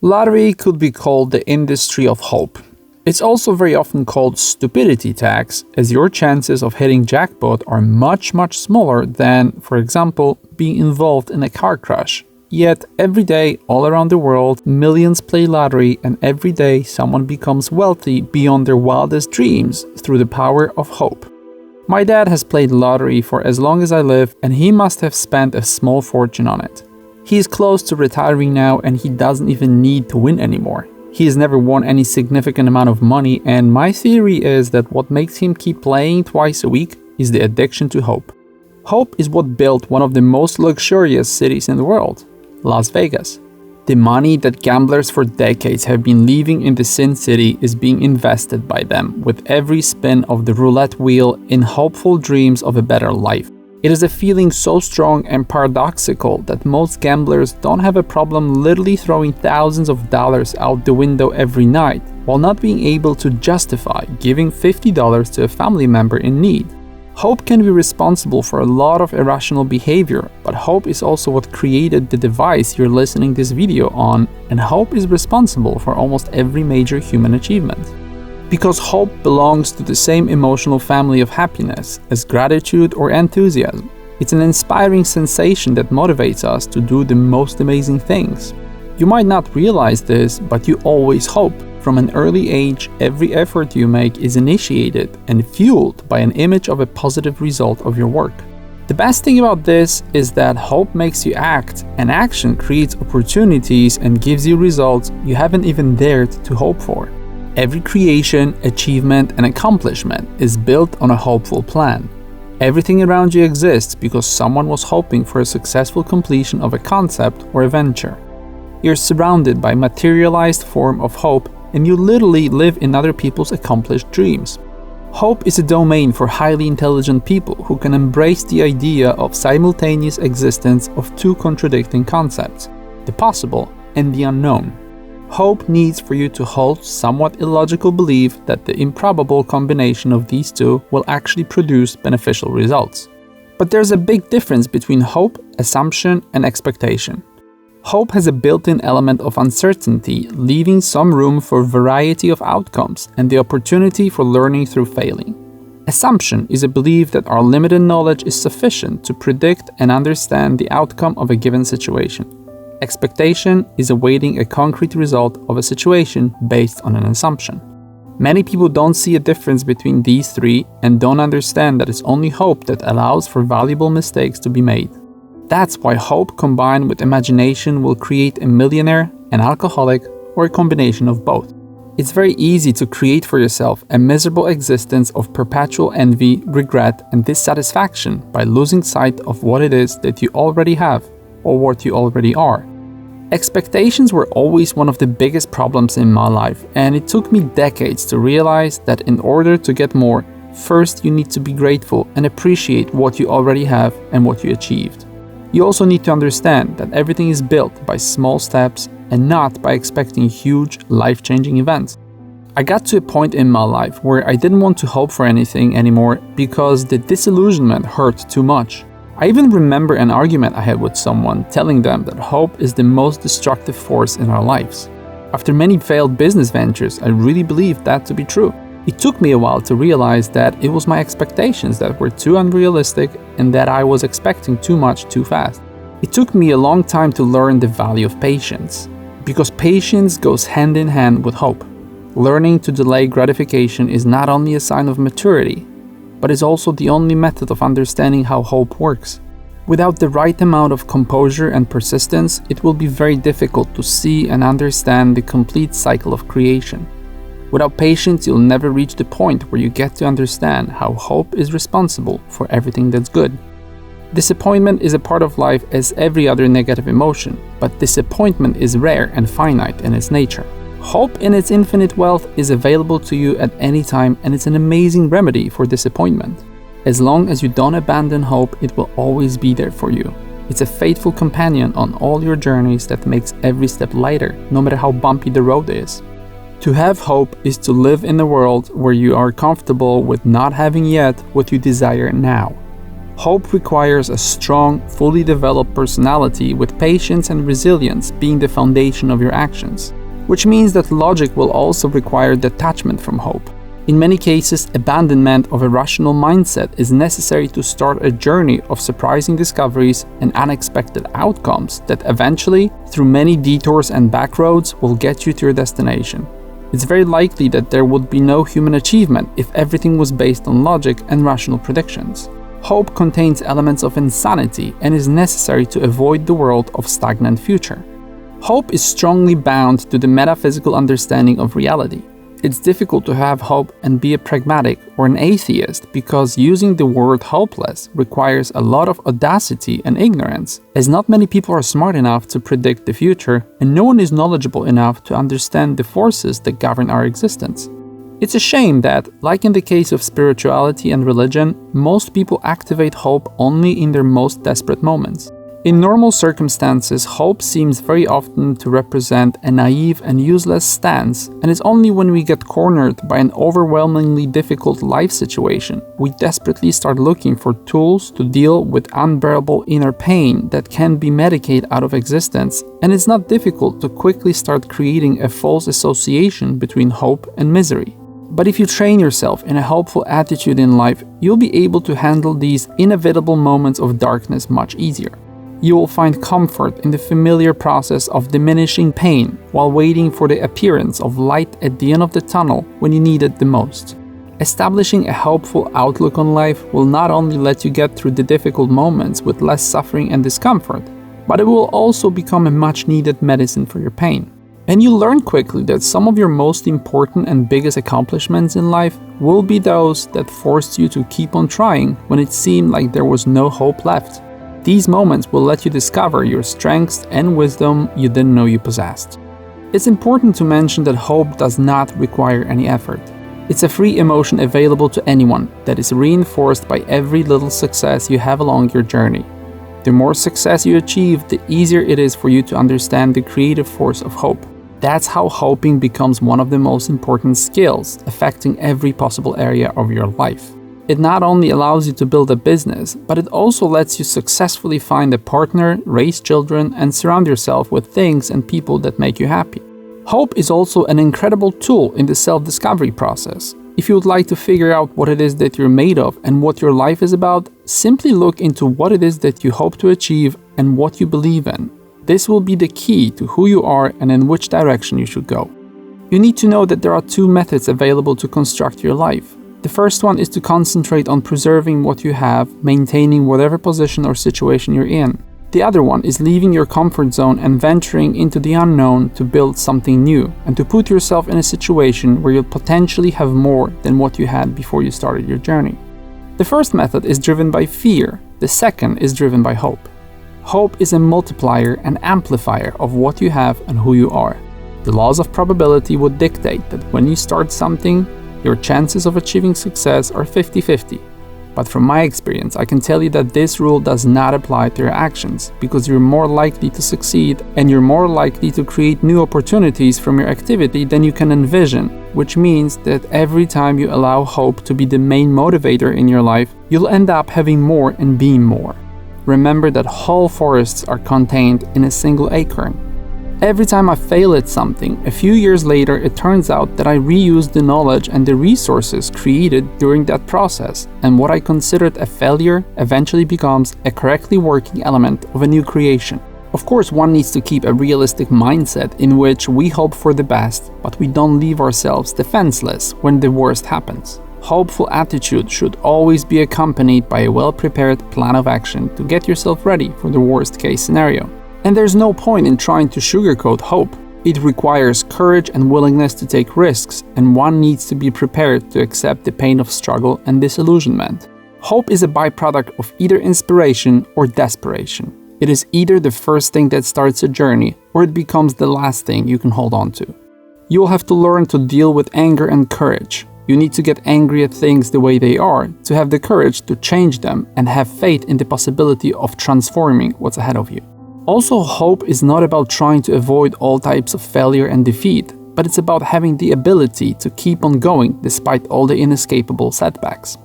Lottery could be called the industry of hope. It's also very often called stupidity tax, as your chances of hitting jackpot are much smaller than, for example, being involved in a car crash. Yet every day, all around the world, millions play lottery, and every day someone becomes wealthy beyond their wildest dreams through the power of hope. My dad has played lottery for as long as I live, and he must have spent a small fortune on it. He is close to retiring now, and he doesn't even need to win anymore. He has never won any significant amount of money, and my theory is that what makes him keep playing twice a week is the addiction to hope. Hope is what built one of the most luxurious cities in the world, Las Vegas. The money that gamblers for decades have been leaving in the Sin City is being invested by them with every spin of the roulette wheel in hopeful dreams of a better life. It is a feeling so strong and paradoxical that most gamblers don't have a problem literally throwing thousands of dollars out the window every night, while not being able to justify giving $50 to a family member in need. Hope can be responsible for a lot of irrational behavior, but hope is also what created the device you're listening this video on, and hope is responsible for almost every major human achievement. Because hope belongs to the same emotional family of happiness as gratitude or enthusiasm. It's an inspiring sensation that motivates us to do the most amazing things. You might not realize this, but you always hope. From an early age, every effort you make is initiated and fueled by an image of a positive result of your work. The best thing about this is that hope makes you act, and action creates opportunities and gives you results you haven't even dared to hope for. Every creation, achievement, and accomplishment is built on a hopeful plan. Everything around you exists because someone was hoping for a successful completion of a concept or a venture. You're surrounded by a materialized form of hope, and you literally live in other people's accomplished dreams. Hope is a domain for highly intelligent people who can embrace the idea of simultaneous existence of two contradicting concepts, the possible and the unknown. Hope needs for you to hold somewhat illogical belief that the improbable combination of these two will actually produce beneficial results. But there's a big difference between hope, assumption, and expectation. Hope has a built-in element of uncertainty, leaving some room for variety of outcomes and the opportunity for learning through failing. Assumption is a belief that our limited knowledge is sufficient to predict and understand the outcome of a given situation. Expectation is awaiting a concrete result of a situation based on an assumption. Many people don't see a difference between these three and don't understand that it's only hope that allows for valuable mistakes to be made. That's why hope combined with imagination will create a millionaire, an alcoholic, or a combination of both. It's very easy to create for yourself a miserable existence of perpetual envy, regret, and dissatisfaction by losing sight of what it is that you already have or what you already are. Expectations were always one of the biggest problems in my life, and it took me decades to realize that in order to get more, first you need to be grateful and appreciate what you already have and what you achieved. You also need to understand that everything is built by small steps and not by expecting huge, life-changing events. I got to a point in my life where I didn't want to hope for anything anymore because the disillusionment hurt too much. I even remember an argument I had with someone telling them that hope is the most destructive force in our lives. After many failed business ventures, I really believed that to be true. It took me a while to realize that it was my expectations that were too unrealistic and that I was expecting too much too fast. It took me a long time to learn the value of patience, because patience goes hand in hand with hope. Learning to delay gratification is not only a sign of maturity, but is also the only method of understanding how hope works. Without the right amount of composure and persistence, it will be very difficult to see and understand the complete cycle of creation. Without patience, you'll never reach the point where you get to understand how hope is responsible for everything that's good. Disappointment is a part of life as every other negative emotion, but disappointment is rare and finite in its nature. Hope in its infinite wealth is available to you at any time, and it's an amazing remedy for disappointment. As long as you don't abandon hope, it will always be there for you. It's a faithful companion on all your journeys that makes every step lighter, no matter how bumpy the road is. To have hope is to live in a world where you are comfortable with not having yet what you desire now. Hope requires a strong, fully developed personality with patience and resilience being the foundation of your actions, which means that logic will also require detachment from hope. In many cases, abandonment of a rational mindset is necessary to start a journey of surprising discoveries and unexpected outcomes that eventually, through many detours and backroads, will get you to your destination. It's very likely that there would be no human achievement if everything was based on logic and rational predictions. Hope contains elements of insanity and is necessary to avoid the world of stagnant future. Hope is strongly bound to the metaphysical understanding of reality. It's difficult to have hope and be a pragmatic or an atheist because using the word hopeless requires a lot of audacity and ignorance, as not many people are smart enough to predict the future and no one is knowledgeable enough to understand the forces that govern our existence. It's a shame that, like in the case of spirituality and religion, most people activate hope only in their most desperate moments. In normal circumstances, hope seems very often to represent a naive and useless stance, and it's only when we get cornered by an overwhelmingly difficult life situation, we desperately start looking for tools to deal with unbearable inner pain that can be medicated out of existence, and it's not difficult to quickly start creating a false association between hope and misery. But if you train yourself in a hopeful attitude in life, you'll be able to handle these inevitable moments of darkness much easier. You will find comfort in the familiar process of diminishing pain while waiting for the appearance of light at the end of the tunnel when you need it the most. Establishing a hopeful outlook on life will not only let you get through the difficult moments with less suffering and discomfort, but it will also become a much needed medicine for your pain. And you learn quickly that some of your most important and biggest accomplishments in life will be those that forced you to keep on trying when it seemed like there was no hope left. These moments will let you discover your strengths and wisdom you didn't know you possessed. It's important to mention that hope does not require any effort. It's a free emotion available to anyone that is reinforced by every little success you have along your journey. The more success you achieve, the easier it is for you to understand the creative force of hope. That's how hoping becomes one of the most important skills affecting every possible area of your life. It not only allows you to build a business, but it also lets you successfully find a partner, raise children, and surround yourself with things and people that make you happy. Hope is also an incredible tool in the self-discovery process. If you would like to figure out what it is that you're made of and what your life is about, simply look into what it is that you hope to achieve and what you believe in. This will be the key to who you are and in which direction you should go. You need to know that there are two methods available to construct your life. The first one is to concentrate on preserving what you have, maintaining whatever position or situation you're in. The other one is leaving your comfort zone and venturing into the unknown to build something new and to put yourself in a situation where you'll potentially have more than what you had before you started your journey. The first method is driven by fear. The second is driven by hope. Hope is a multiplier and amplifier of what you have and who you are. The laws of probability would dictate that when you start something, your chances of achieving success are 50-50. But from my experience, I can tell you that this rule does not apply to your actions because you're more likely to succeed and you're more likely to create new opportunities from your activity than you can envision, which means that every time you allow hope to be the main motivator in your life, you'll end up having more and being more. Remember that whole forests are contained in a single acorn. Every time I fail at something, a few years later it turns out that I reused the knowledge and the resources created during that process, and what I considered a failure eventually becomes a correctly working element of a new creation. Of course, one needs to keep a realistic mindset in which we hope for the best, but we don't leave ourselves defenseless when the worst happens. Hopeful attitude should always be accompanied by a well-prepared plan of action to get yourself ready for the worst-case scenario. And there's no point in trying to sugarcoat hope. It requires courage and willingness to take risks, and one needs to be prepared to accept the pain of struggle and disillusionment. Hope is a byproduct of either inspiration or desperation. It is either the first thing that starts a journey, or it becomes the last thing you can hold on to. You'll have to learn to deal with anger and courage. You need to get angry at things the way they are, to have the courage to change them and have faith in the possibility of transforming what's ahead of you. Also, hope is not about trying to avoid all types of failure and defeat, but it's about having the ability to keep on going despite all the inescapable setbacks.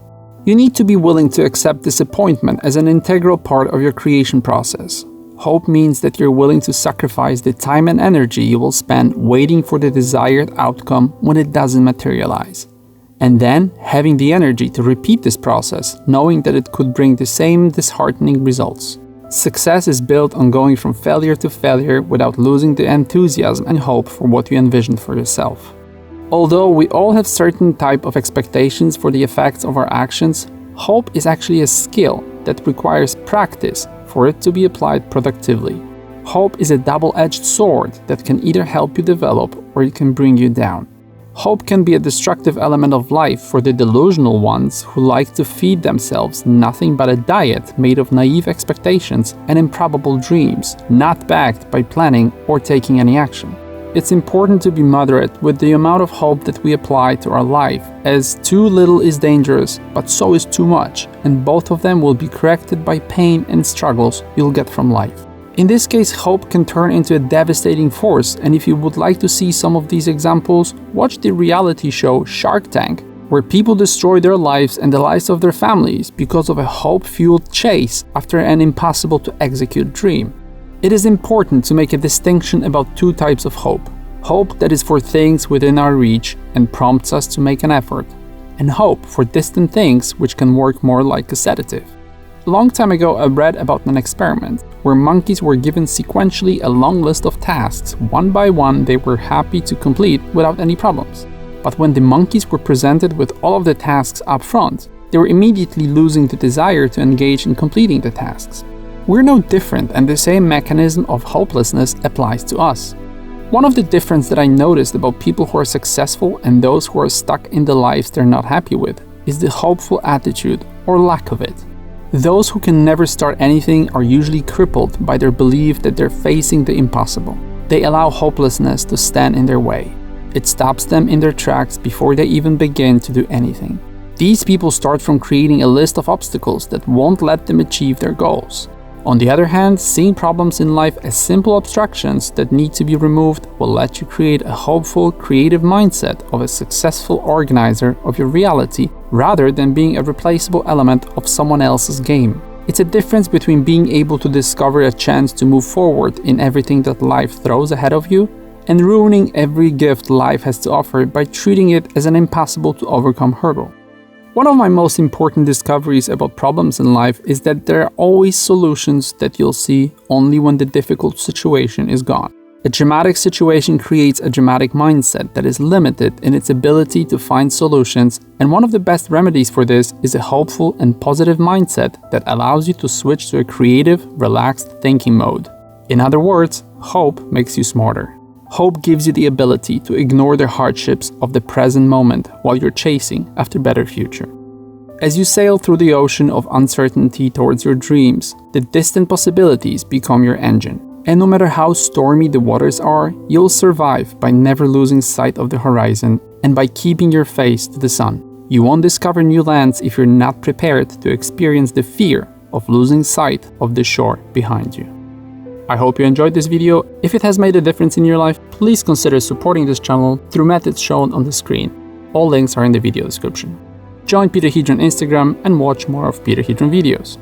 You need to be willing to accept disappointment as an integral part of your creation process. Hope means that you're willing to sacrifice the time and energy you will spend waiting for the desired outcome when it doesn't materialize. And then having the energy to repeat this process, knowing that it could bring the same disheartening results. Success is built on going from failure to failure without losing the enthusiasm and hope for what you envisioned for yourself. Although we all have certain type of expectations for the effects of our actions, hope is actually a skill that requires practice for it to be applied productively. Hope is a double-edged sword that can either help you develop or it can bring you down. Hope can be a destructive element of life for the delusional ones who like to feed themselves nothing but a diet made of naive expectations and improbable dreams, not backed by planning or taking any action. It's important to be moderate with the amount of hope that we apply to our life, as too little is dangerous, but so is too much, and both of them will be corrected by pain and struggles you'll get from life. In this case, hope can turn into a devastating force, and if you would like to see some of these examples, watch the reality show Shark Tank, where people destroy their lives and the lives of their families because of a hope-fueled chase after an impossible-to-execute dream. It is important to make a distinction about two types of hope. Hope that is for things within our reach and prompts us to make an effort, and hope for distant things which can work more like a sedative. A long time ago, I read about an experiment where monkeys were given sequentially a long list of tasks. One by one, they were happy to complete without any problems. But when the monkeys were presented with all of the tasks up front, they were immediately losing the desire to engage in completing the tasks. We're no different, and the same mechanism of hopelessness applies to us. One of the differences that I noticed about people who are successful and those who are stuck in the lives they're not happy with is the hopeful attitude or lack of it. Those who can never start anything are usually crippled by their belief that they're facing the impossible. They allow hopelessness to stand in their way. It stops them in their tracks before they even begin to do anything. These people start from creating a list of obstacles that won't let them achieve their goals. On the other hand, seeing problems in life as simple obstructions that need to be removed will let you create a hopeful, creative mindset of a successful organizer of your reality rather than being a replaceable element of someone else's game. It's a difference between being able to discover a chance to move forward in everything that life throws ahead of you and ruining every gift life has to offer by treating it as an impossible to overcome hurdle. One of my most important discoveries about problems in life is that there are always solutions that you'll see only when the difficult situation is gone. A dramatic situation creates a dramatic mindset that is limited in its ability to find solutions, and one of the best remedies for this is a hopeful and positive mindset that allows you to switch to a creative, relaxed thinking mode. In other words, hope makes you smarter. Hope gives you the ability to ignore the hardships of the present moment while you're chasing after a better future. As you sail through the ocean of uncertainty towards your dreams, the distant possibilities become your engine. And no matter how stormy the waters are, you'll survive by never losing sight of the horizon and by keeping your face to the sun. You won't discover new lands if you're not prepared to experience the fear of losing sight of the shore behind you. I hope you enjoyed this video. If it has made a difference in your life, please consider supporting this channel through methods shown on the screen. All links are in the video description. Join Peter Hedron on Instagram and watch more of Peter Hedron videos.